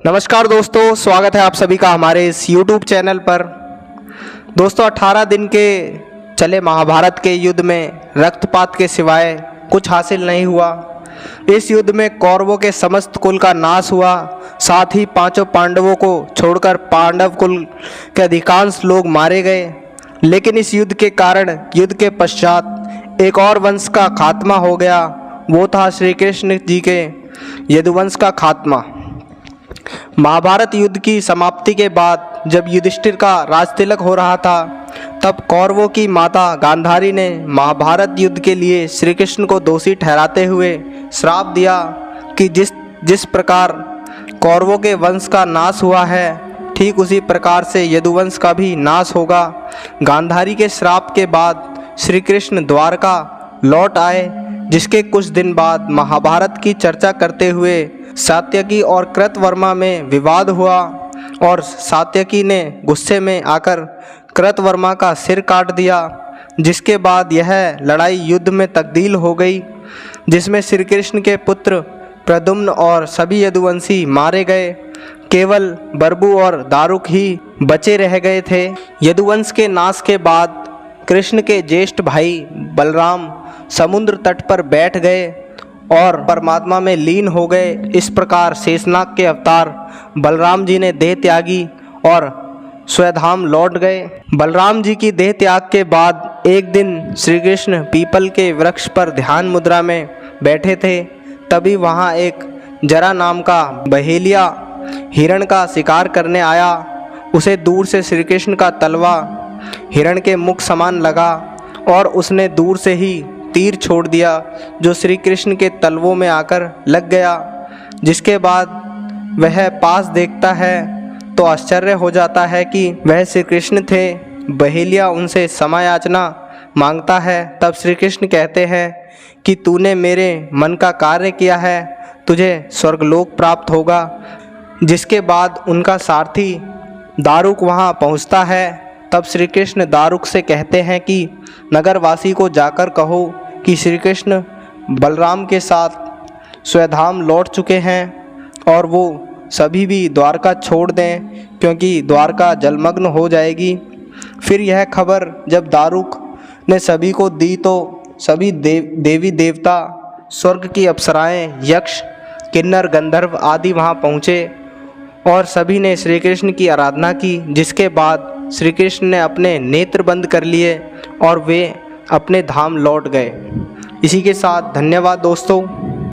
नमस्कार दोस्तों, स्वागत है आप सभी का हमारे इस YouTube चैनल पर। दोस्तों 18 दिन के चले महाभारत के युद्ध में रक्तपात के सिवाय कुछ हासिल नहीं हुआ। इस युद्ध में कौरवों के समस्त कुल का नाश हुआ, साथ ही पांचों पांडवों को छोड़कर पांडव कुल के अधिकांश लोग मारे गए। लेकिन इस युद्ध के कारण युद्ध के पश्चात एक और वंश का खात्मा हो गया, वो था श्री कृष्ण जी के यदुवंश का खात्मा। महाभारत युद्ध की समाप्ति के बाद जब युधिष्ठिर का राजतिलक हो रहा था, तब कौरवों की माता गांधारी ने महाभारत युद्ध के लिए श्री कृष्ण को दोषी ठहराते हुए श्राप दिया कि जिस प्रकार कौरवों के वंश का नाश हुआ है, ठीक उसी प्रकार से यदुवंश का भी नाश होगा। गांधारी के श्राप के बाद श्री कृष्ण द्वारका लौट आए, जिसके कुछ दिन बाद महाभारत की चर्चा करते हुए सात्यकी और कृतवर्मा में विवाद हुआ और सात्यकी ने गुस्से में आकर कृतवर्मा का सिर काट दिया, जिसके बाद यह लड़ाई युद्ध में तब्दील हो गई, जिसमें श्री कृष्ण के पुत्र प्रद्युम्न और सभी यदुवंशी मारे गए। केवल बरबू और दारुक ही बचे रह गए थे। यदुवंश के नाश के बाद कृष्ण के ज्येष्ठ भाई बलराम समुद्र तट पर बैठ गए और परमात्मा में लीन हो गए। इस प्रकार शेषनाग के अवतार बलराम जी ने देह त्यागी और स्वधाम लौट गए। बलराम जी की देह त्याग के बाद एक दिन श्री कृष्ण पीपल के वृक्ष पर ध्यान मुद्रा में बैठे थे। तभी वहाँ एक जरा नाम का बहेलिया हिरण का शिकार करने आया। उसे दूर से श्री कृष्ण का तलवा हिरण के मुख समान लगा और उसने दूर से ही तीर छोड़ दिया, जो श्री कृष्ण के तलवों में आकर लग गया। जिसके बाद वह पास देखता है तो आश्चर्य हो जाता है कि वह श्री कृष्ण थे। बहेलिया उनसे क्षमा याचना मांगता है। तब श्री कृष्ण कहते हैं कि तूने मेरे मन का कार्य किया है, तुझे स्वर्गलोक प्राप्त होगा। जिसके बाद उनका सारथी दारुक वहाँ पहुँचता है। तब श्री कृष्ण दारुक से कहते हैं कि नगरवासी को जाकर कहो कि श्री कृष्ण बलराम के साथ स्वधाम लौट चुके हैं और वो सभी भी द्वारका छोड़ दें, क्योंकि द्वारका जलमग्न हो जाएगी। फिर यह खबर जब दारुक ने सभी को दी तो सभी देवी देवता, स्वर्ग की अप्सराएं, यक्ष, किन्नर, गंधर्व आदि वहाँ पहुँचे और सभी ने श्री कृष्ण की आराधना की। जिसके बाद श्री कृष्ण ने अपने नेत्र बंद कर लिए और वे अपने धाम लौट गए। इसी के साथ धन्यवाद दोस्तों।